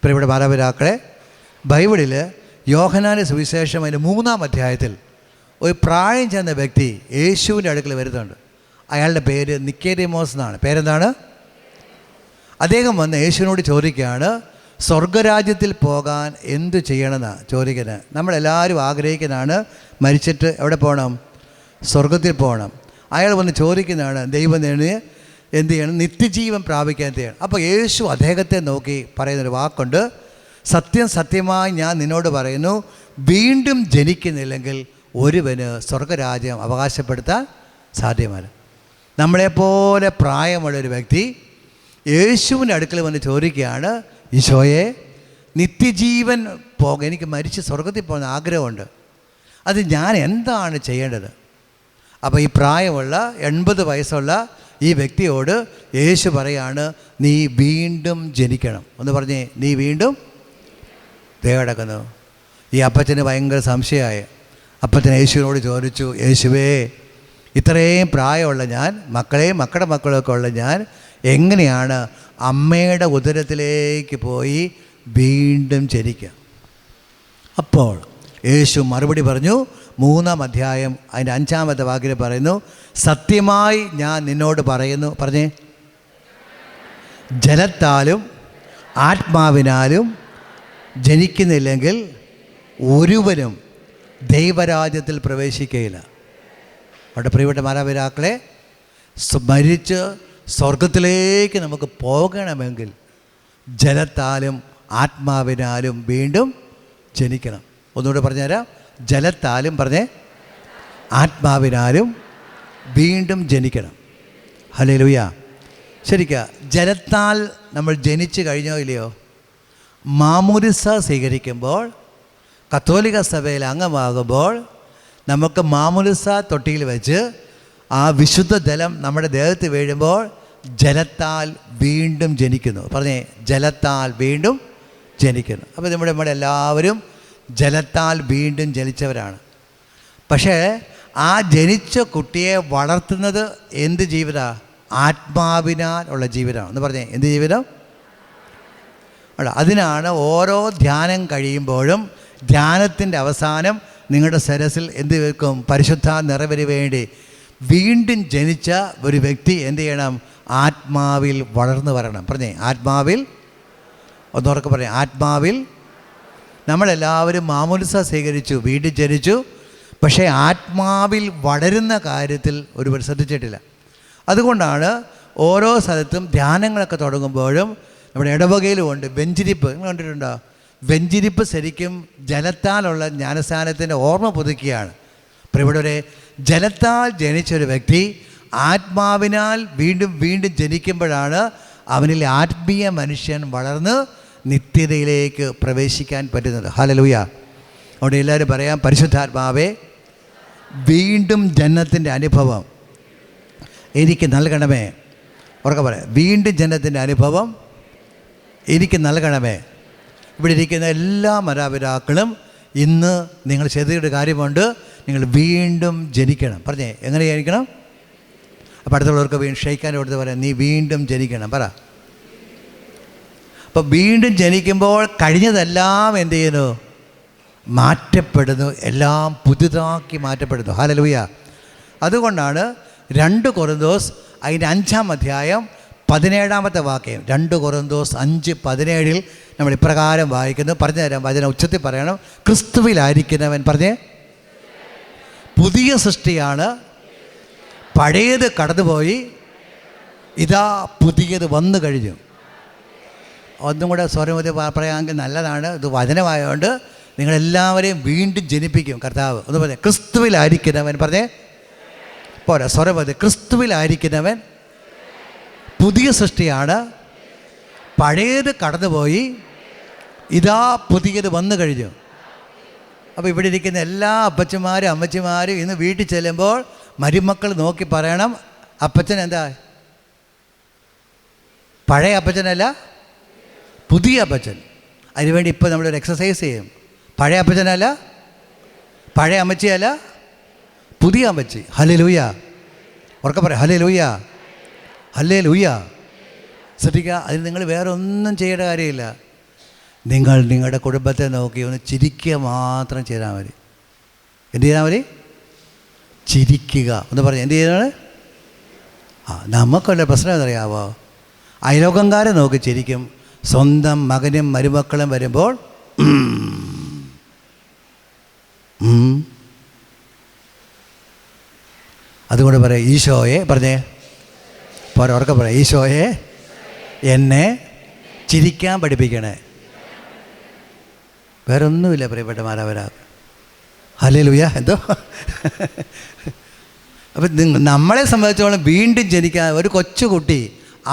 പ്രിയപ്പെട്ട മാതാപിതാക്കളെ, ബൈബിളിൽ യോഹന്നാന്റെ സുവിശേഷം അതിൻ്റെ 3-ാം അധ്യായത്തിൽ ഒരു പ്രായം ചെന്ന വ്യക്തി യേശുവിൻ്റെ അടുക്കൽ വരുന്നുണ്ട്. അയാളുടെ പേര് നിക്കോദേമോസ് എന്നാണ്. പേരെന്താണ്? അദ്ദേഹം വന്ന് യേശുവിനോട് ചോദിക്കുകയാണ്, സ്വർഗരാജ്യത്തിൽ പോകാൻ എന്തു ചെയ്യണമെന്നാണ് ചോദിക്കുന്നത്. നമ്മളെല്ലാവരും ആഗ്രഹിക്കുന്നതാണ് മരിച്ചിട്ട് എവിടെ പോകണം? സ്വർഗത്തിൽ പോകണം. അയാൾ വന്ന് ചോദിക്കുന്നതാണ്, ദൈവം എന്ത് ചെയ്യണം? നിത്യജീവൻ പ്രാപിക്കാൻ ചെയ്യണം. അപ്പോൾ യേശു അദ്ദേഹത്തെ നോക്കി പറയുന്നൊരു വാക്കുണ്ട്, സത്യം സത്യമായി ഞാൻ നിന്നോട് പറയുന്നു, വീണ്ടും ജനിക്കുന്നില്ലെങ്കിൽ ഒരുവന് സ്വർഗരാജ്യം അവകാശപ്പെടുത്താൻ സാധ്യമല്ല. നമ്മളെപ്പോലെ പ്രായമുള്ളൊരു വ്യക്തി യേശുവിൻ്റെ അടുക്കൽ വന്ന് ചോദിക്കുകയാണ്, ഈശോയെ, നിത്യജീവൻ എനിക്ക് മരിച്ച് സ്വർഗത്തിൽ പോകുന്ന ആഗ്രഹമുണ്ട്, അത് ഞാൻ എന്താണ് ചെയ്യേണ്ടത്? അപ്പോൾ ഈ പ്രായമുള്ള 80 വയസ്സുള്ള ഈ വ്യക്തിയോട് യേശു പറയാണ്, നീ വീണ്ടും ജനിക്കണം. ഒന്ന് പറഞ്ഞേ, നീ വീണ്ടും. കിടക്കുന്നു. ഈ അപ്പച്ചന് ഭയങ്കര സംശയമായി. അപ്പച്ചൻ യേശുവിനോട് ചോദിച്ചു, യേശുവേ, ഇത്രയും പ്രായമുള്ള ഞാൻ, മക്കളെയും മക്കളുടെ മക്കളൊക്കെ ഉള്ള ഞാൻ എങ്ങനെയാണ് അമ്മയുടെ ഉദരത്തിലേക്ക് പോയി വീണ്ടും ജനിക്കുക? അപ്പോൾ യേശു മറുപടി പറഞ്ഞു. 3-ാം അധ്യായം അതിൻ്റെ 5-ാമത്തെ വാക്യം പറയുന്നു, സത്യമായി ഞാൻ നിന്നോട് പറയുന്നു, പറഞ്ഞേ, ജലത്താലും ആത്മാവിനാലും ജനിക്കുന്നില്ലെങ്കിൽ ഒരുവനും ദൈവരാജ്യത്തിൽ പ്രവേശിക്കുകയില്ല. അവിടെ പ്രിയപ്പെട്ട മാതാപിതാക്കളെ, മരിച്ച് സ്വർഗത്തിലേക്ക് നമുക്ക് പോകണമെങ്കിൽ ജലത്താലും ആത്മാവിനാലും വീണ്ടും ജനിക്കണം. ഒന്നുകൂടെ പറഞ്ഞുതരാം. ജലത്താലും പറഞ്ഞേ, ആത്മാവിനാലും വീണ്ടും ജനിക്കണം. ഹല്ലേലൂയ. ശരിക്കും ജലത്താൽ നമ്മൾ ജനിച്ചു കഴിഞ്ഞോ ഇല്ലയോ? മാമോദിസ സ്വീകരിക്കുമ്പോൾ, കത്തോലിക്ക സഭയിൽ അംഗമാകുമ്പോൾ നമുക്ക് മാമോദിസ തൊട്ടിയിൽ വെച്ച് ആ വിശുദ്ധ ജലം നമ്മുടെ ദേഹത്ത് വീഴുമ്പോൾ ജലത്താൽ വീണ്ടും ജനിക്കുന്നു. പറഞ്ഞേ, ജലത്താൽ വീണ്ടും ജനിക്കുന്നു. അപ്പോൾ നമ്മളെല്ലാവരും ജലത്താൽ വീണ്ടും ജനിച്ചവരാണ്. പക്ഷേ ആ ജനിച്ച കുട്ടിയെ വളർത്തുന്നത് എന്ത് ജീവിതമാണ്? ആത്മാവിനാൽ ഉള്ള ജീവിതമാണ്. എന്ന് പറഞ്ഞേ, എന്ത് ജീവിതം? അതിനാണ് ഓരോ ധ്യാനം കഴിയുമ്പോഴും ധ്യാനത്തിൻ്റെ അവസാനം നിങ്ങളുടെ സരസിൽ എന്ത് വെക്കും? പരിശുദ്ധ നിറവിന് വേണ്ടി വീണ്ടും ജനിച്ച ഒരു വ്യക്തി എന്ത് ചെയ്യണം? ആത്മാവിൽ വളർന്നു വരണം. പറഞ്ഞേ, ആത്മാവിൽ. ഒന്നുറക്കെ പറയാം, ആത്മാവിൽ. നമ്മളെല്ലാവരും മാമോദിസ സ്വീകരിച്ചു, വീണ്ടും ജനിച്ചു, പക്ഷേ ആത്മാവിൽ വളരുന്ന കാര്യത്തിൽ ഒരുവർ ശ്രദ്ധിച്ചിട്ടില്ല. അതുകൊണ്ടാണ് ഓരോ സ്ഥലത്തും ധ്യാനങ്ങളൊക്കെ തുടങ്ങുമ്പോഴും നമ്മുടെ ഇടവകയിലുമുണ്ട് വെഞ്ചിരിപ്പ്. നിങ്ങൾ കണ്ടിട്ടുണ്ടോ? വെഞ്ചിരിപ്പ് ശരിക്കും ജലത്താലുള്ള ജ്ഞാനസ്നാനത്തിൻ്റെ ഓർമ്മ പുതുക്കിയാണ്. പ്രിയപ്പെട്ടവരെ, ജലത്താൽ ജനിച്ചൊരു വ്യക്തി ആത്മാവിനാൽ വീണ്ടും വീണ്ടും ജനിക്കുമ്പോഴാണ് അവനിൽ ആത്മീയ മനുഷ്യൻ വളർന്ന് നിത്യതയിലേക്ക് പ്രവേശിക്കാൻ പറ്റുന്നത്. ഹല്ലേലൂയ. അവിടെ എല്ലാവരും പറയാം, പരിശുദ്ധാത്മാവേ, വീണ്ടും ജനനത്തിൻ്റെ അനുഭവം എനിക്ക് നൽകണമേ. ഉറക്കെ പറയാം, വീണ്ടും ജനനത്തിൻ്റെ അനുഭവം എനിക്ക് നൽകണമേ. ഇവിടെ ഇരിക്കുന്ന എല്ലാ മാതാപിതാക്കളും ഇന്ന് നിങ്ങൾ ചെയ്തൊരു കാര്യമുണ്ട്, നിങ്ങൾ വീണ്ടും ജനിക്കണം. പറഞ്ഞേ, എങ്ങനെ ജനിക്കണം? അപ്പോൾ അടുത്തുള്ളവർക്ക് വീണ്ടും ഷെയ്ക്കാൻ കൊടുത്ത് പറയാം, നീ വീണ്ടും ജനിക്കണം പറ. അപ്പോൾ വീണ്ടും ജനിക്കുമ്പോൾ കഴിഞ്ഞതെല്ലാം എന്ത് ചെയ്യുന്നു? മാറ്റപ്പെടുന്നു, എല്ലാം പുതുതാക്കി മാറ്റപ്പെടുന്നു. ഹല്ലേലൂയ. അതുകൊണ്ടാണ് 2 കൊരിന്തോസ് അതിൻ്റെ 5-ാം അധ്യായം 17-ാമത്തെ വാക്യം, 2 കൊരിന്തോസ് 5:17 നമ്മൾ ഇപ്രകാരം വായിക്കുന്നു. പറഞ്ഞു തരാം, വചനം ഉച്ചത്തിൽ പറയണം. ക്രിസ്തുവിലായിരിക്കുന്നവൻ, പറഞ്ഞേ, പുതിയ സൃഷ്ടിയാണ്, പഴയത് കടന്നുപോയി, ഇതാ പുതിയത് വന്നു കഴിഞ്ഞു. ഒന്നും കൂടെ സ്വരമതി പറയാമെങ്കിൽ നല്ലതാണ്. ഇത് വചനമായതുകൊണ്ട് നിങ്ങളെല്ലാവരെയും വീണ്ടും ജനിപ്പിക്കും കർത്താവ്. ഒന്ന് പറഞ്ഞേ, ക്രിസ്തുവിലായിരിക്കുന്നവൻ. പറഞ്ഞേ, പോരാ, സ്വരമതി. ക്രിസ്തുവിലായിരിക്കുന്നവൻ പുതിയ സൃഷ്ടിയാണ്, പഴയത് കടന്നുപോയി, ഇതാ പുതിയത് വന്നു കഴിഞ്ഞു. അപ്പോൾ ഇവിടെ ഇരിക്കുന്ന എല്ലാ അപ്പച്ചന്മാരും അമ്മച്ചിമാരും ഇന്ന് വീട്ടിൽ ചെല്ലുമ്പോൾ മരുമക്കൾ നോക്കി പറയണം, അപ്പച്ചൻ എന്താ? പഴയ അപ്പച്ചനല്ല, പുതിയ അപ്പച്ചൻ. അതിനുവേണ്ടി ഇപ്പോൾ നമ്മളൊരു എക്സസൈസ് ചെയ്യും. പഴയ അപ്പച്ചനല്ല, പഴയ അമ്മച്ചിയല്ല, പുതിയ അമ്മച്ചി. ഹല്ലേലൂയ. ഉറക്കെ പറയാം, ഹല്ലേലൂയ, ഹല്ലേലൂയ. ശ്രദ്ധിക്കുക, അതിന് നിങ്ങൾ വേറെ ഒന്നും ചെയ്യേണ്ട കാര്യമില്ല. നിങ്ങൾ നിങ്ങളുടെ കുടുംബത്തെ നോക്കി ഒന്ന് ചിരിക്കുക മാത്രം ചെയ്താൽ മതി. എന്ത് ചെയ്താൽ മതി? ചിരിക്കുക എന്ന് പറഞ്ഞ് എന്ത് ചെയ്താണ്? നമുക്കുള്ള പ്രശ്നം എന്നറിയാവോ? അയലോകംകാരെ നോക്കി ചിരിക്കും. സ്വന്തം മകനും മരുമക്കളും വരുമ്പോൾ അതുകൊണ്ട് പറയാം, ഈശോയെ പറഞ്ഞേ പോരാ, ഉറക്കെ പറയാം, ഈശോയെ എന്നെ ചിരിക്കാൻ പഠിപ്പിക്കണേ. വേറെ ഒന്നുമില്ല പ്രിയപ്പെട്ട മാനവരാ. ഹല്ലേലൂയ. എന്തോ അപ്പം നമ്മളെ സംബന്ധിച്ചോളം വീണ്ടും ജനിക്കാൻ ഒരു കൊച്ചുകുട്ടി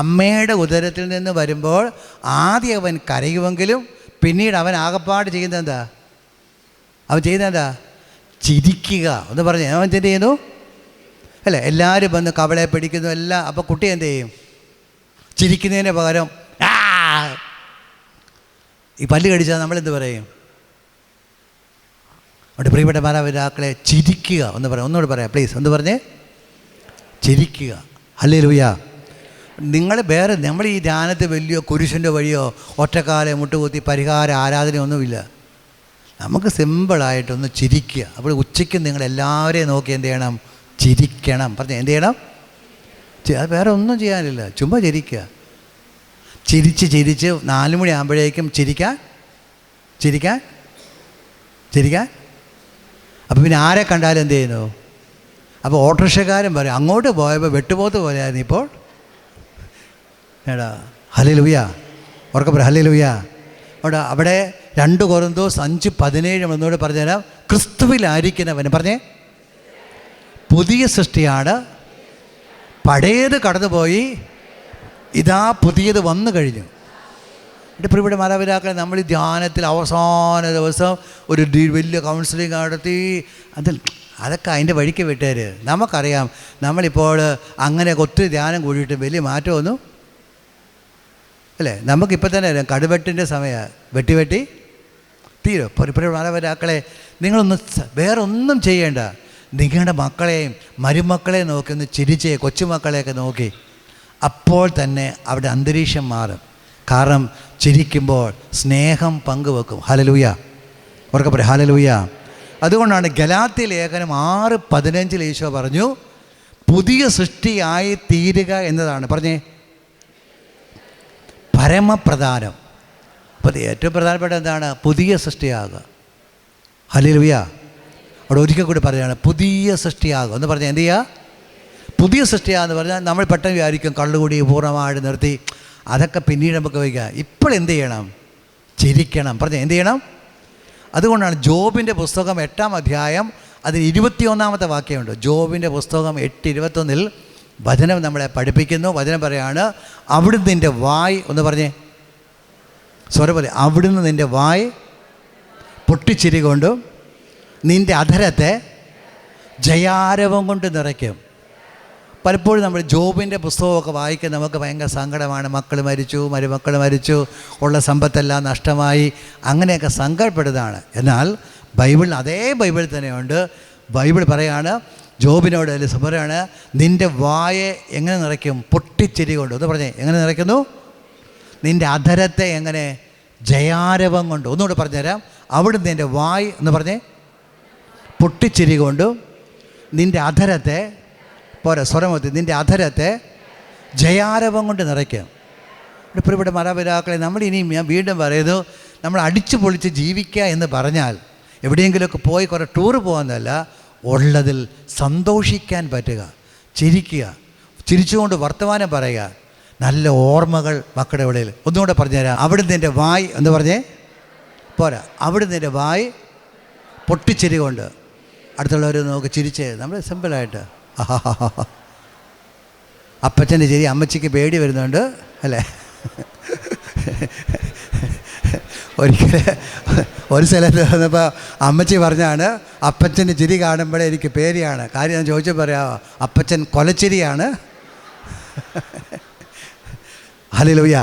അമ്മയുടെ ഉദരത്തിൽ നിന്ന് വരുമ്പോൾ ആദ്യം അവൻ കരയുമെങ്കിലും പിന്നീട് അവൻ ആകപ്പാട് ചെയ്യുന്നത് എന്താ? അവൻ ചെയ്യുന്നത് എന്താ? ചിരിക്കുക എന്ന് പറഞ്ഞ് അവൻ എന്ത് ചെയ്യുന്നു? അല്ലേ, എല്ലാവരും വന്ന് കവളെ പിടിക്കുന്നു എല്ലാം. അപ്പോൾ കുട്ടി എന്ത് ചെയ്യും? ചിരിക്കുന്നതിന് പകരം ഈ പല്ല് കടിച്ചാൽ നമ്മളെന്ത് പറയും? അവിടെ പ്രിയപ്പെട്ട മാതാപിതാക്കളെ ചിരിക്കുക എന്ന് പറയാം. ഒന്നുകൂടെ പറയാം പ്ലീസ്, ഒന്ന് പറഞ്ഞേ, ചിരിക്കുക. ഹല്ലേലൂയ. നമ്മൾ ഈ ധ്യാനത്തിൽ വലിയ കുരിശിൻ്റെ വഴിയോ ഒറ്റക്കാലെ മുട്ടുകുത്തി പരിഹാര ആരാധനയൊന്നുമില്ല. നമുക്ക് സിമ്പിളായിട്ടൊന്ന് ചിരിക്കുക. അപ്പോൾ ഉച്ചയ്ക്ക് നിങ്ങളെല്ലാവരെയും നോക്കി എന്ത് ചെയ്യണം? ചിരിക്കണം. പറഞ്ഞേ എന്ത് ചെയ്യണം? അത് വേറെ ഒന്നും ചെയ്യാനില്ല, ചുമ്മാ ചിരിക്കുക. ചിരിച്ച് 4 മണി ആകുമ്പോഴേക്കും ചിരിക്കാൻ. അപ്പോൾ പിന്നെ ആരെ കണ്ടാലും എന്ത് ചെയ്യുന്നു? അപ്പോൾ ഓട്ടോറിക്ഷക്കാരൻ പറയും, അങ്ങോട്ട് പോയപ്പോൾ വെട്ടുപോത്ത് പോലെയായിരുന്നു, ഇപ്പോൾ എടാ. ഹല്ലേലൂയ. ഉറക്കെ പറ ഹല്ലേലൂയ. അവിടെ 2 കൊരിന്തോസ് 5:17 എന്നോട് പറഞ്ഞുതരാം. ക്രിസ്തുവിലായിരിക്കുന്നവൻ പറഞ്ഞേ പുതിയ സൃഷ്ടിയാണ്, പഴയത് കടന്നുപോയി, ഇതാ പുതിയത് വന്നു കഴിഞ്ഞു. എൻ്റെ പ്രിയപ്പെട്ട മാതാപിതാക്കളെ, നമ്മൾ ഈ ധ്യാനത്തിൽ അവസാന ദിവസം ഒരു വലിയ കൗൺസിലിംഗ് നടത്തി അതൊക്കെ അതിൻ്റെ വഴിക്ക് വിട്ടേര്. നമുക്കറിയാം നമ്മളിപ്പോൾ അങ്ങനെ ഒത്തിരി ധ്യാനം കൂടിയിട്ട് വലിയ മാറ്റമൊന്നും അല്ലേ. നമുക്കിപ്പോൾ തന്നെ അറിയാം കടുവെട്ടിൻ്റെ സമയമാണ്. വെട്ടി തീരും. പ്രിയപ്പെട്ട മാതാപിതാക്കളെ, നിങ്ങളൊന്നും വേറെ ഒന്നും ചെയ്യേണ്ട. നിങ്ങളുടെ മക്കളെയും മരുമക്കളെയും നോക്കി ഒന്ന് ചിരിച്ചേ, കൊച്ചുമക്കളെയൊക്കെ നോക്കി. അപ്പോൾ തന്നെ അവിടെ അന്തരീക്ഷം മാറും. കാരണം ചിരിക്കുമ്പോൾ സ്നേഹം പങ്കുവെക്കും. ഹല്ലേലൂയ. ഉറക്കെ പറയും ഹല്ലേലൂയ. അതുകൊണ്ടാണ് ഗലാത്യ ലേഖനം 6:15 ഈശോ പറഞ്ഞു, പുതിയ സൃഷ്ടിയായി തീരുക എന്നതാണ് പറഞ്ഞേ പരമപ്രധാനം. അപ്പോൾ ഏറ്റവും പ്രധാനപ്പെട്ട എന്താണ്? പുതിയ സൃഷ്ടിയാകുക. ഹല്ലേലൂയ. അവിടെ ഒരിക്കൽ കൂടി പറയുകയാണ്, പുതിയ സൃഷ്ടിയാകുക എന്ന് പറഞ്ഞാൽ എന്ത് ചെയ്യുക? പുതിയ സൃഷ്ടിയാന്ന് പറഞ്ഞാൽ നമ്മൾ പെട്ടെന്ന് വിചാരിക്കും കള്ളുകൂടി പൂർണ്ണമായിട്ട് നിർത്തി, അതൊക്കെ പിന്നീട് നമുക്ക് വയ്ക്കാം. ഇപ്പോൾ എന്ത് ചെയ്യണം? ചിരിക്കണം. പറഞ്ഞാൽ എന്ത് ചെയ്യണം? അതുകൊണ്ടാണ് ജോബിൻ്റെ പുസ്തകം 8-ാം അധ്യായം അതിൽ 21-ാമത്തെ വാക്യമുണ്ട്. ജോബിൻ്റെ പുസ്തകം 8:21 വചനം നമ്മളെ പഠിപ്പിക്കുന്നു. വചനം പറയാണ്, അവിടുന്ന് നിൻ്റെ വായ് ഒന്ന് പറഞ്ഞേ സ്വരം പോലെ, അവിടുന്ന് നിൻ്റെ വായ് പൊട്ടിച്ചിരി കൊണ്ടും നിൻ്റെ അധരത്തെ ജയാരവം കൊണ്ട് നിറയ്ക്കും. പലപ്പോഴും നമ്മൾ ജോബിൻ്റെ പുസ്തകമൊക്കെ വായിക്കാൻ നമുക്ക് ഭയങ്കര സങ്കടമാണ്. മക്കൾ മരിച്ചു, മരുമക്കൾ മരിച്ചു, ഉള്ള സമ്പത്തെല്ലാം നഷ്ടമായി, അങ്ങനെയൊക്കെ സങ്കടപ്പെടുന്നതാണ്. എന്നാൽ ബൈബിളിൽ അതേ ബൈബിൾ തന്നെയുണ്ട്. ബൈബിൾ പറയാണ്, ജോബിനോട് പറയാണ്, നിൻ്റെ വായെ എങ്ങനെ നിറയ്ക്കും? പൊട്ടിച്ചിരി കൊണ്ട്. ഒന്ന് പറഞ്ഞേ, എങ്ങനെ നിറയ്ക്കുന്നു? നിൻ്റെ അധരത്തെ എങ്ങനെ? ജയാരവം കൊണ്ട്. ഒന്നുകൂടെ പറഞ്ഞുതരാം. അവിടുന്ന് നിൻ്റെ വായ് എന്ന് പറഞ്ഞേ പൊട്ടിച്ചിരി കൊണ്ടും നിൻ്റെ അധരത്തെ പോരാ സ്വരമൊത്തി നിൻ്റെ അധരത്തെ ജയാരവം കൊണ്ട് നിറയ്ക്കും. ഇവിടെ പ്രിയപ്പെട്ട മാതാപിതാക്കളെ, നമ്മളിനിയും ഞാൻ വീണ്ടും പറയുന്നു, നമ്മൾ അടിച്ചു പൊളിച്ച് ജീവിക്കുക എന്ന് പറഞ്ഞാൽ എവിടെയെങ്കിലുമൊക്കെ പോയി കുറേ ടൂറ് പോകുന്നതല്ല, ഉള്ളതിൽ സന്തോഷിക്കാൻ പറ്റുക, ചിരിക്കുക, ചിരിച്ചുകൊണ്ട് വർത്തമാനം പറയുക, നല്ല ഓർമ്മകൾ മക്കളുടെ ഇടയിൽ. ഒന്നുകൂടെ പറഞ്ഞുതരാം. അവിടുന്ന് എൻ്റെ വായ് എന്ന് പറഞ്ഞേ പോരാ, അവിടുന്ന് എൻ്റെ വായ് പൊട്ടിച്ചിരി കൊണ്ട്. അടുത്തുള്ളവർ നോക്കി ചിരിച്ചേ, നമ്മൾ സിമ്പിളായിട്ട്. അപ്പച്ചൻ്റെ ചിരി അമ്മച്ചിക്ക് പേടി വരുന്നുണ്ട് അല്ലേ. ഒരിക്കൽ ഒരു സ്ഥലത്ത് വന്നപ്പോൾ അമ്മച്ചി പറഞ്ഞാണ്, അപ്പച്ചൻ്റെ ചിരി കാണുമ്പോഴേ എനിക്ക് പേടിയാണ്. കാര്യം ഞാൻ ചോദിച്ചു പറയാമോ, അപ്പച്ചൻ കൊലച്ചിരിയാണ്. Hallelujah,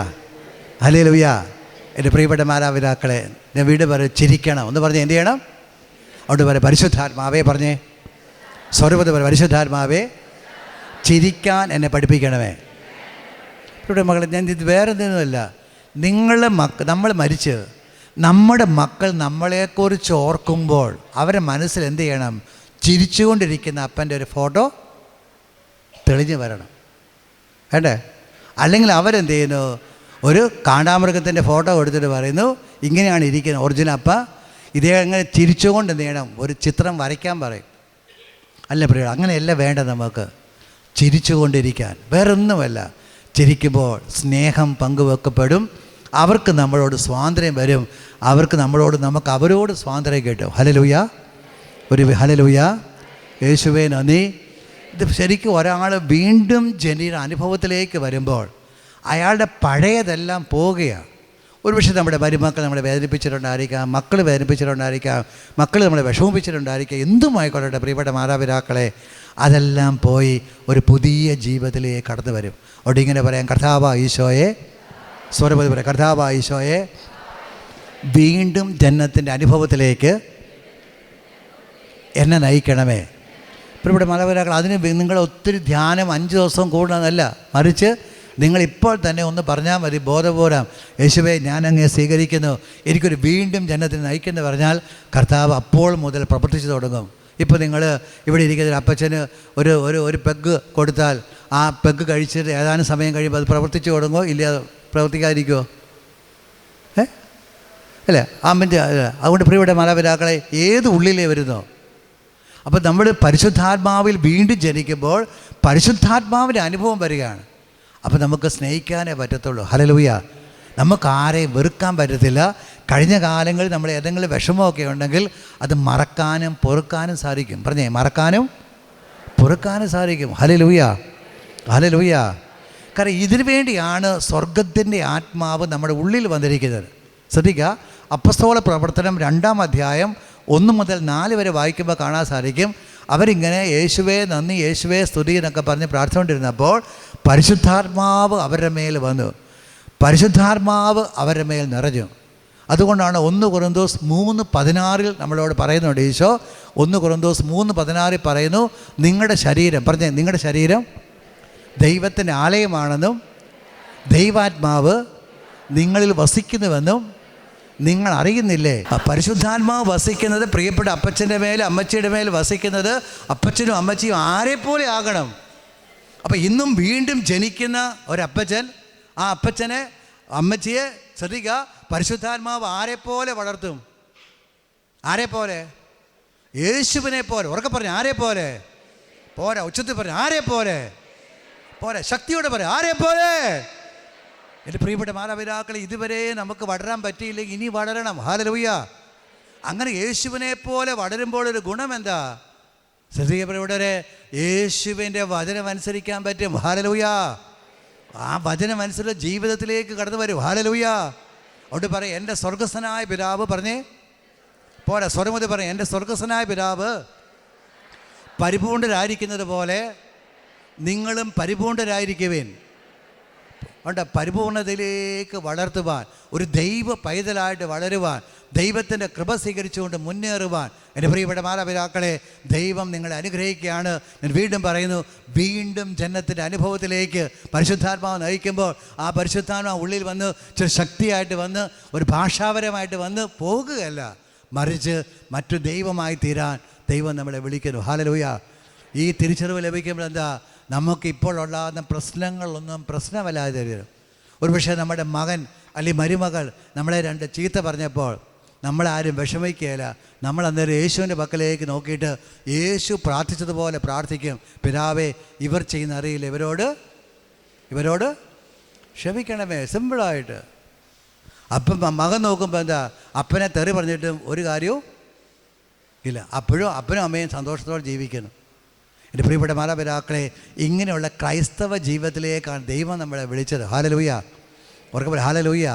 hallelujah. എൻ്റെ പ്രിയപ്പെട്ട മാതാപിതാക്കളെ, ഞാൻ വീണ്ടും പറയും, ചിരിക്കണം. ഒന്ന് പറഞ്ഞ് എന്ത് ചെയ്യണം? അവിടെ പറയാം, പരിശുദ്ധാത്മാവേ പറഞ്ഞേ സ്വരൂപത പറ, പരിശുദ്ധാത്മാവേ ചിരിക്കാൻ എന്നെ പഠിപ്പിക്കണമേ. ഇവിടെ മകളെ, ഞാൻ ഇത് വേറെ എന്തെന്നുമല്ല, നമ്മൾ മരിച്ച് നമ്മുടെ മക്കൾ നമ്മളെക്കുറിച്ച് ഓർക്കുമ്പോൾ അവരുടെ മനസ്സിൽ എന്ത് ചെയ്യണം? ചിരിച്ചുകൊണ്ടിരിക്കുന്ന അപ്പൻ്റെ ഒരു ഫോട്ടോ തെളിഞ്ഞു വരണം, വേണ്ടേ? അല്ലെങ്കിൽ അവരെന്ത് ചെയ്യുന്നു? ഒരു കാണ്ടാമൃഗത്തിൻ്റെ ഫോട്ടോ എടുത്തിട്ട് പറയുന്നു ഇങ്ങനെയാണ് ഇരിക്കുന്നത് ഒറിജിനൽ അപ്പ, ഇതേ അങ്ങനെ ചിരിച്ചുകൊണ്ട് എന്ത് ചെയ്യണം? ഒരു ചിത്രം വരയ്ക്കാൻ പറയും. അല്ല പ്രിയ, അങ്ങനെയല്ല വേണ്ട. നമുക്ക് ചിരിച്ചുകൊണ്ടിരിക്കാൻ, വേറൊന്നുമല്ല. ചിരിക്കുമ്പോൾ സ്നേഹം പങ്കുവെക്കപ്പെടും, അവർക്ക് നമ്മളോട് സ്വാതന്ത്ര്യം വരും, നമുക്ക് അവരോട് സ്വാതന്ത്ര്യം കിട്ടും. ഹല്ലേലൂയ, ഒരു ഹല്ലേലൂയ, യേശുവേ നന്ദി. ഇത് ശരിക്കും ഒരാൾ വീണ്ടും ജനിയുടെ അനുഭവത്തിലേക്ക് വരുമ്പോൾ അയാളുടെ പഴയതെല്ലാം പോവുകയാണ്. ഒരുപക്ഷെ നമ്മുടെ മരുമക്കൾ നമ്മളെ വേദനിപ്പിച്ചിട്ടുണ്ടായിരിക്കാം, മക്കൾ വേദനിപ്പിച്ചിട്ടുണ്ടായിരിക്കാം, മക്കൾ നമ്മളെ വിഷമിപ്പിച്ചിട്ടുണ്ടായിരിക്കാം, എന്തുമായിക്കോട്ടെ പ്രിയപ്പെട്ട മാതാപിതാക്കളെ, അതെല്ലാം പോയി ഒരു പുതിയ ജീവിതത്തിലേക്ക് കടന്നു വരും. അവിടെ ഇങ്ങനെ പറയാം, കർത്താവായ ഈശോയെ, സ്വരപതി പറയാം, കർത്താവായ ഈശോയെ, വീണ്ടും ജന്മത്തിൻ്റെ അനുഭവത്തിലേക്ക് എന്നെ നയിക്കണമേ. പ്രിയപ്പെട്ട മാതാപിതാക്കൾ, അതിന് നിങ്ങൾ ഒത്തിരി ധ്യാനം 5 ദിവസം കൂടണമെന്നല്ല, മറിച്ച് നിങ്ങളിപ്പോൾ തന്നെ ഒന്ന് പറഞ്ഞാൽ മതി, ബോധപൂർവം, യേശുവേ ഞാൻ അങ്ങേ സ്വീകരിക്കുന്നു, എനിക്കൊരു വീണ്ടും ജന്മത്തിന് നയിക്കുന്നു പറഞ്ഞാൽ കർത്താവ് അപ്പോൾ മുതൽ പ്രവർത്തിച്ചു തുടങ്ങും. ഇപ്പോൾ നിങ്ങൾ ഇവിടെ ഇരിക്കുന്ന അപ്പച്ചന് ഒരു പെഗ് കൊടുത്താൽ ആ പെഗ് കഴിച്ചിട്ട് ഏതാനും സമയം കഴിയുമ്പോൾ അത് പ്രവർത്തിച്ചു തുടങ്ങുമോ? ഇല്ല, പ്രവർത്തിക്കാതിരിക്കുമോ? അല്ലേ? അമ്മൻ്റെ അതുകൊണ്ട് പ്രിയപ്പെട്ട മാതാപിതാക്കളെ, ഏത് ഉള്ളിലേ വരുന്നോ? അപ്പോൾ നമ്മൾ പരിശുദ്ധാത്മാവിൽ വീണ്ടും ജനിക്കുമ്പോൾ പരിശുദ്ധാത്മാവിൻ്റെ അനുഭവം വരികയാണ്. അപ്പോൾ നമുക്ക് സ്നേഹിക്കാനേ പറ്റത്തുള്ളൂ. ഹല്ലേലൂയ. നമുക്ക് ആരെയും വെറുക്കാൻ പറ്റത്തില്ല. കഴിഞ്ഞ കാലങ്ങളിൽ നമ്മൾ ഏതെങ്കിലും വിഷമമൊക്കെ ഉണ്ടെങ്കിൽ അത് മറക്കാനും പൊറുക്കാനും സാധിക്കും. പറഞ്ഞേ, മറക്കാനും പൊറുക്കാനും സാധിക്കും. Hallelujah, hallelujah. കാരണം ഇതിനു വേണ്ടിയാണ് സ്വർഗത്തിൻ്റെ ആത്മാവ് നമ്മുടെ ഉള്ളിൽ വന്നിരിക്കുന്നത്. ശ്രദ്ധിക്കുക, അപ്പസ്തോല പ്രവർത്തനം 2-ാം അധ്യായം 1 മുതൽ 4 വരെ വായിക്കുമ്പോൾ കാണാൻ സാധിക്കും. അവരിങ്ങനെ യേശുവേ നന്ദി, യേശുവേ സ്തുതി എന്നൊക്കെ പറഞ്ഞ് പ്രാർത്ഥിച്ചുകൊണ്ടിരുന്നപ്പോൾ പരിശുദ്ധാത്മാവ് അവരുടെ മേൽ വന്നു, പരിശുദ്ധാത്മാവ് അവരുടെ മേൽ നിറഞ്ഞു. അതുകൊണ്ടാണ് 1 കൊരിന്തോസ് 3:16 നമ്മളോട് പറയുന്നുണ്ട്. ഈശോ 1 കൊരിന്തോസ് 3:16 പറയുന്നു, നിങ്ങളുടെ ശരീരം, പറഞ്ഞേ, നിങ്ങളുടെ ശരീരം ദൈവത്തിൻ്റെ ആലയമാണെന്നും ദൈവാത്മാവ് നിങ്ങളിൽ വസിക്കുന്നുവെന്നും നിങ്ങൾ അറിയുന്നില്ലേ? പരിശുദ്ധാത്മാവ് വസിക്കുന്നത് പ്രിയപ്പെട്ട അപ്പച്ചൻ്റെ മേൽ, അമ്മച്ചിയുടെ മേൽ വസിക്കുന്നത് അപ്പച്ചനും അമ്മച്ചിയും ആരെപ്പോലെ ആകണം. അപ്പം ഇന്നും വീണ്ടും ജനിക്കുന്ന ഒരപ്പച്ചൻ, ആ അപ്പച്ചനെ അമ്മച്ചിയെ ശ്രദ്ധിക്കുക, പരിശുദ്ധാത്മാവ് ആരെപ്പോലെ വളർത്തും? ആരെപ്പോലെ? യേശുവിനെ പോലെ. ഉറക്കെ പറഞ്ഞു, ആരെപ്പോലെ? പോരാ, ഉച്ചത്തിൽ പറഞ്ഞു, ആരെപ്പോലെ? പോരാ, ശക്തിയോടെ പറയാം, ആരെപ്പോലെ? എൻ്റെ പ്രിയപ്പെട്ട മാതാപിതാക്കളെ, ഇതുവരെ നമുക്ക് വളരാൻ പറ്റിയില്ലെങ്കിൽ ഇനി വളരണം. ഹല്ലേലൂയ. അങ്ങനെ യേശുവിനെ പോലെ വളരുമ്പോൾ ഒരു ഗുണം എന്താ? ശ്രദ്ധിക്കപ്പെട്ടവരെ, യേശുവിൻ്റെ വചനം അനുസരിക്കാൻ പറ്റും. ഹല്ലേലൂയ. ആ വചനം അനുസരിച്ച് ജീവിതത്തിലേക്ക് കടന്നു വരും. ഹല്ലേലൂയ. അതുകൊണ്ട് പറയും, എൻ്റെ സ്വർഗസ്ഥനായ പിതാവ്, പറഞ്ഞേ, പോരാ, സ്വരമതി പറയും, എൻ്റെ സ്വർഗസ്ഥനായ പിതാവ് പരിപൂർണരായിരിക്കുന്നത് പോലെ നിങ്ങളും പരിപൂർണരായിരിക്കുവേൻ. ഉണ്ട്, പരിപൂർണതയിലേക്ക് വളർത്തുവാൻ, ഒരു ദൈവ പൈതലായിട്ട് വളരുവാൻ, ദൈവത്തിൻ്റെ കൃപ സ്വീകരിച്ചുകൊണ്ട് മുന്നേറുവാൻ. എൻ്റെ പ്രിയപ്പെട്ട മാതാപിതാക്കളെ, ദൈവം നിങ്ങളെ അനുഗ്രഹിക്കുകയാണ്. ഞാൻ വീണ്ടും പറയുന്നു, വീണ്ടും ജന്മത്തിൻ്റെ അനുഭവത്തിലേക്ക് പരിശുദ്ധാത്മാവ് നയിക്കുമ്പോൾ ആ പരിശുദ്ധാത്മാവ് ഉള്ളിൽ വന്ന് ചില ശക്തിയായിട്ട് വന്ന് ഒരു ഭാഷാപരമായിട്ട് വന്ന് പോകുകയല്ല, മറിച്ച് മറ്റു ദൈവമായി തീരാൻ ദൈവം നമ്മളെ വിളിക്കുന്നു. ഹല്ലേലൂയ. ഈ തിരിച്ചറിവ് ലഭിക്കുമ്പോൾ എന്താ? നമുക്ക് ഇപ്പോൾ ഉണ്ടാകുന്ന പ്രശ്നങ്ങളൊന്നും പ്രശ്നമല്ലാതെ തരും. ഒരുപക്ഷെ നമ്മുടെ മകൻ അല്ലെങ്കിൽ മരുമകൾ നമ്മളെ 2 ചീത്ത പറഞ്ഞപ്പോൾ നമ്മളാരും വിഷമിക്കുകയില്ല. നമ്മൾ അന്നേരം യേശുവിൻ്റെ പക്കലേക്ക് നോക്കിയിട്ട് യേശു പ്രാർത്ഥിച്ചതുപോലെ പ്രാർത്ഥിക്കും, പിതാവേ, ഇവർ ചെയ്യുന്ന അറിയില്ല, ഇവരോട് ക്ഷമിക്കണമേ. സിമ്പിളായിട്ട്. അപ്പം മകൻ നോക്കുമ്പോൾ എന്താ? അപ്പനെ തെറി പറഞ്ഞിട്ടും ഒരു കാര്യവും ഇല്ല. അപ്പോഴും അപ്പനും അമ്മയും സന്തോഷത്തോടെ ജീവിക്കുന്നു. എൻ്റെ പ്രിയപ്പെട്ട മാതാപിതാക്കളെ, ഇങ്ങനെയുള്ള ക്രൈസ്തവ ജീവിതത്തിലേക്കാണ് ദൈവം നമ്മളെ വിളിച്ചത്. ഹല്ലേലൂയ. ഓർക്കുമ്പോൾ ഹല്ലേലൂയ.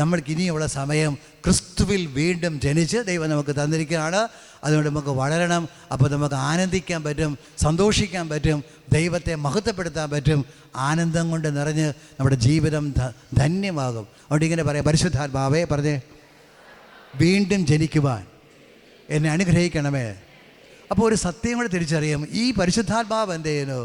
നമ്മൾക്ക് ഇനിയുള്ള സമയം ക്രിസ്തുവിൽ വീണ്ടും ജനിച്ച് ദൈവം നമുക്ക് തന്നിരിക്കുകയാണ്. അതുകൊണ്ട് നമുക്ക് വളരണം. അപ്പോൾ നമുക്ക് ആനന്ദിക്കാൻ പറ്റും, സന്തോഷിക്കാൻ പറ്റും, ദൈവത്തെ മഹത്വപ്പെടുത്താൻ പറ്റും. ആനന്ദം കൊണ്ട് നിറഞ്ഞ് നമ്മുടെ ജീവിതം ധന്യമാകും. അതുകൊണ്ട് ഇങ്ങനെ പറയാം, പരിശുദ്ധാത്മാവേ, പറഞ്ഞേ, വീണ്ടും ജനിക്കുവാൻ എന്നെ അനുഗ്രഹിക്കണമേ. അപ്പോൾ ഒരു സത്യം കൂടെ തിരിച്ചറിയും, ഈ പരിശുദ്ധാത്മാവ് എന്ത് ചെയ്യുന്നു?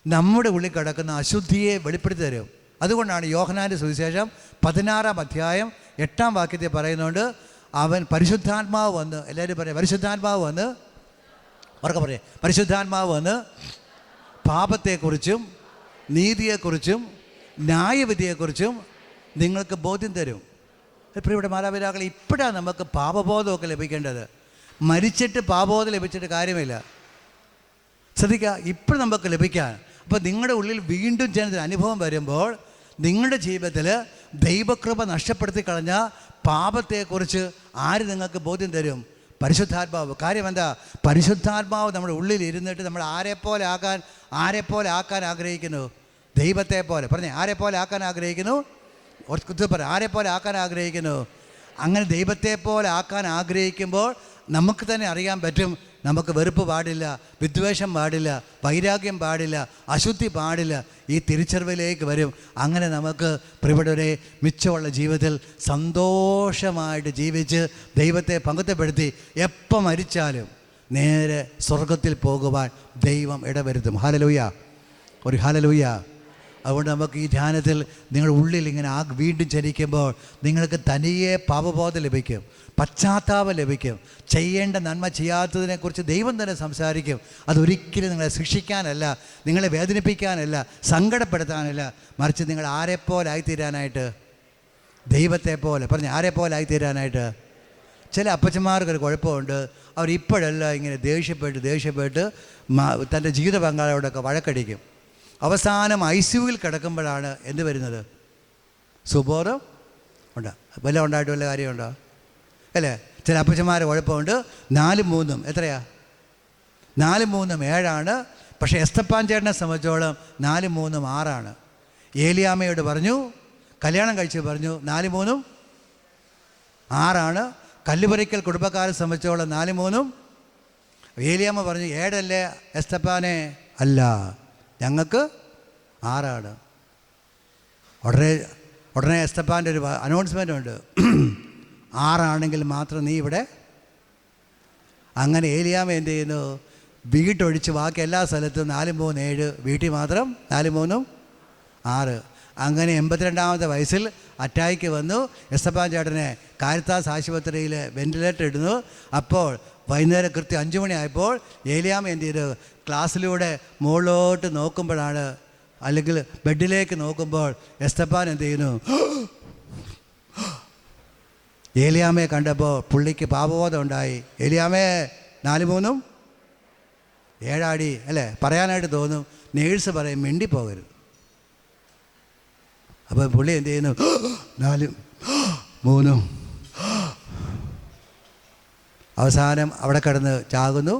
നമ്മുടെ ഉള്ളിൽ കിടക്കുന്ന അശുദ്ധിയെ വെളിപ്പെടുത്തി തരും. അതുകൊണ്ടാണ് യോഹന്നാൻ്റെ സുവിശേഷം 16-ാം അധ്യായം 8-ാം വാക്യത്തിൽ പറയുന്നുണ്ട്, അവൻ പരിശുദ്ധാത്മാവ് വന്ന്, എല്ലാവരും പറയാം പരിശുദ്ധാത്മാവ് വന്ന്, ഉറക്കെ പറയാം, പരിശുദ്ധാത്മാവ് വന്ന് പാപത്തെക്കുറിച്ചും നീതിയെക്കുറിച്ചും ന്യായവിധിയെക്കുറിച്ചും നിങ്ങൾക്ക് ബോധ്യം തരും. പ്രിയപ്പെട്ട മാതാപിതാക്കൾ, ഇപ്പോഴാണ് നമുക്ക് പാപബോധമൊക്കെ ലഭിക്കേണ്ടത്. മരിച്ചിട്ട് പാപബോധം ലഭിച്ചിട്ട് കാര്യമില്ല. ശ്രദ്ധിക്കുക, ഇപ്പോൾ നമുക്ക് ലഭിക്കാൻ. അപ്പോൾ നിങ്ങളുടെ ഉള്ളിൽ വീണ്ടും ജനത്തിന് അനുഭവം വരുമ്പോൾ നിങ്ങളുടെ ജീവിതത്തിൽ ദൈവകൃപ നഷ്ടപ്പെടുത്തി കളഞ്ഞ പാപത്തെക്കുറിച്ച് ആര് നിങ്ങൾക്ക് ബോധ്യം തരും? പരിശുദ്ധാത്മാവ്. കാര്യം എന്താ? പരിശുദ്ധാത്മാവ് നമ്മുടെ ഉള്ളിൽ ഇരുന്നിട്ട് നമ്മൾ ആരെപ്പോലെ ആക്കാൻ ആഗ്രഹിക്കുന്നു? ദൈവത്തെ പോലെ. പറഞ്ഞേ, ആരെപ്പോലെ ആക്കാൻ ആഗ്രഹിക്കുന്നു? ആരെപ്പോലെ ആക്കാൻ ആഗ്രഹിക്കുന്നു? അങ്ങനെ ദൈവത്തെ പോലെ ആക്കാൻ ആഗ്രഹിക്കുമ്പോൾ നമുക്ക് തന്നെ അറിയാൻ പറ്റും, നമുക്ക് വെറുപ്പ് പാടില്ല, വിദ്വേഷം പാടില്ല, വൈരാഗ്യം പാടില്ല, അശുദ്ധി പാടില്ല. ഈ തിരിച്ചറിവിലേക്ക് വരും. അങ്ങനെ നമുക്ക് പ്രിയപ്പെട്ടവരെ മിച്ചമുള്ള ജീവിതത്തിൽ സന്തോഷമായിട്ട് ജീവിച്ച് ദൈവത്തെ പങ്കുത്തപ്പെടുത്തി എപ്പോൾ മരിച്ചാലും നേരെ സ്വർഗത്തിൽ പോകുവാൻ ദൈവം ഇടവരുത്തും. ഹല്ലേലൂയ, ഒരു ഹല്ലേലൂയ. അതുകൊണ്ട് നമുക്ക് ഈ ധ്യാനത്തിൽ നിങ്ങളുടെ ഉള്ളിൽ ഇങ്ങനെ വീണ്ടും ചലിക്കുമ്പോൾ നിങ്ങൾക്ക് തനിയെ പാപബോധം ലഭിക്കും, പശ്ചാത്താപം ലഭിക്കും. ചെയ്യേണ്ട നന്മ ചെയ്യാത്തതിനെക്കുറിച്ച് ദൈവം തന്നെ സംസാരിക്കും. അതൊരിക്കലും നിങ്ങളെ ശിക്ഷിക്കാനല്ല, നിങ്ങളെ വേദനിപ്പിക്കാനല്ല, സങ്കടപ്പെടുത്താനല്ല, മറിച്ച് നിങ്ങൾ ആരെപ്പോലെ ആയിത്തീരാനായിട്ട്? ദൈവത്തെ പോലെ. പറഞ്ഞ്, ആരെപ്പോലെ ആയിത്തീരാനായിട്ട്? ചില അപ്പച്ചന്മാർക്കൊരു കുഴപ്പമുണ്ട്. അവരിപ്പോഴല്ല ഇങ്ങനെ ദേഷ്യപ്പെട്ട് തൻ്റെ ജീവിത പങ്കാളിയോടൊക്കെ വഴക്കടിക്കും. അവസാനം ICUവിൽ കിടക്കുമ്പോഴാണ് എന്ത് വരുന്നത്? സുബോധം ഉണ്ടോ? വല്ല ഉണ്ടായിട്ട് വല്ല കാര്യമുണ്ടോ? അല്ലേ? ചില അപ്പച്ചന്മാരെ കുഴപ്പമുണ്ട്. 4 3 എത്രയാ? 4 3 7. പക്ഷേ എസ്തപ്പാൻ ചേട്ടനെ സംബന്ധിച്ചോളം 4 3 6. ഏലിയാമ്മയോട് പറഞ്ഞു, കല്യാണം കഴിച്ച് പറഞ്ഞു 4 3 6. കല്ലുപറിക്കൽ കുടുംബക്കാരെ സംബന്ധിച്ചോളം 4 3. ഏലിയാമ്മ പറഞ്ഞു, 7 എസ്തപ്പാനെ? അല്ല, ഞങ്ങൾക്ക് 6. ഉടനെ എസ്തപ്പാൻ്റെ ഒരു അനൗൺസ്മെൻ്റ് ഉണ്ട്, 6 മാത്രം നീ ഇവിടെ. അങ്ങനെ ഏലിയാമ്മ എന്ത് ചെയ്യുന്നു? വീട്ടൊഴിച്ച് ബാക്കി എല്ലാ സ്ഥലത്തും 4 3 7, വീട്ടിൽ മാത്രം 4 3 6. അങ്ങനെ 82-ാമത്തെ വയസ്സിൽ അറ്റാക്ക് വന്നു. എസ്തപ്പാൻ ചേട്ടനെ കാരിത്താസ് ആശുപത്രിയിൽ വെന്റിലേറ്റർ ഇടുന്നു. അപ്പോൾ വൈകുന്നേരം കൃത്യം 5 മണിയായപ്പോൾ ഏലിയാമ്മ എന്ത് ചെയ്തു? ക്ലാസ്സിലൂടെ മുകളിലോട്ട് നോക്കുമ്പോഴാണ്, അല്ലെങ്കിൽ ബെഡിലേക്ക് നോക്കുമ്പോൾ എസ്തപ്പാൻ എന്ത് ചെയ്യുന്നു? ഏലിയാമ്മയെ കണ്ടപ്പോൾ പുള്ളിക്ക് പാപബോധം ഉണ്ടായി. ഏലിയാമ്മേ, 4 3 7 അല്ലേ പറയാനായിട്ട് തോന്നും. നേഴ്സ് പറയും മിണ്ടിപ്പോകരുത്. അപ്പോൾ പുള്ളി എന്ത് ചെയ്യുന്നു? 4 3. അവസാനം അവിടെ കിടന്ന് ചാകുന്നു,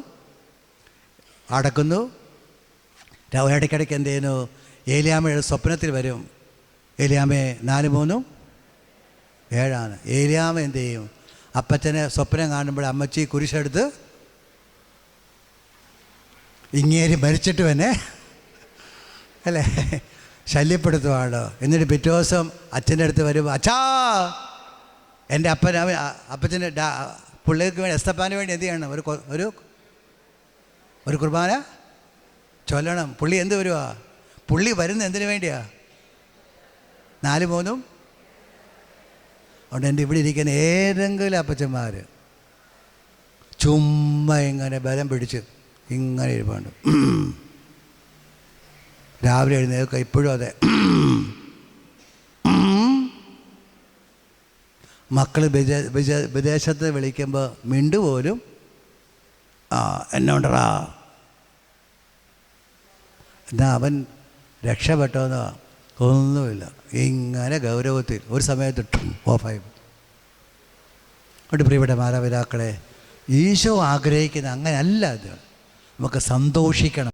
അടക്കുന്നു. ഇടയ്ക്കിടയ്ക്ക് എന്ത് ചെയ്യുന്നു? ഏലിയാമ്മയുടെ സ്വപ്നത്തിൽ വരും, ഏലിയാമ്മേ 4 3 7. ഏലിയാമ്മ എന്ത് ചെയ്യും? അപ്പച്ചനെ സ്വപ്നം കാണുമ്പോൾ അമ്മച്ചി കുരിശെടുത്ത് ഇങ്ങേരി മരിച്ചിട്ട് തന്നെ അല്ലേ ശല്യപ്പെടുത്തുവാണോ. എന്നിട്ട് പിറ്റേ ദിവസം അച്ഛൻ്റെ അടുത്ത് വരും, അച്ഛാ എൻ്റെ അപ്പച്ചൻ്റെ പിള്ളേർക്ക് വേണ്ടി എസ്തപ്പാന് വേണ്ടി എന്ത് ചെയ്യണം? ഒരു കുർബാന ചൊല്ലണം. പുള്ളി എന്ത് വരുവാ? പുള്ളി വരുന്ന എന്തിനു വേണ്ടിയാ? 4 3. അതുകൊണ്ട് എൻ്റെ ഇവിടെ ഇരിക്കുന്ന ഏതെങ്കിലും അപ്പച്ചന്മാർ ചുമ്മാ ഇങ്ങനെ ബലം പിടിച്ച് ഇങ്ങനെ ഇരിപ്പുണ്ട്. രാവിലെ എഴുന്നേൽക്കുക, ഇപ്പോഴും അതെ. മക്കൾ വിദേശത്ത് വിളിക്കുമ്പോൾ മിണ്ടുപോലും എന്നോണ്ടറാ എന്നാ അവൻ രക്ഷപ്പെട്ടോന്നോ ഒന്നുമില്ല. ഇങ്ങനെ ഗൗരവത്തിൽ ഒരു സമയത്ത് ഓഫായി. അതുകൊണ്ട് പ്രിയപ്പെട്ട മാതാപിതാക്കളെ, ഈശോ ആഗ്രഹിക്കുന്ന അങ്ങനെയല്ല. അത് നമുക്ക് സന്തോഷിക്കണം.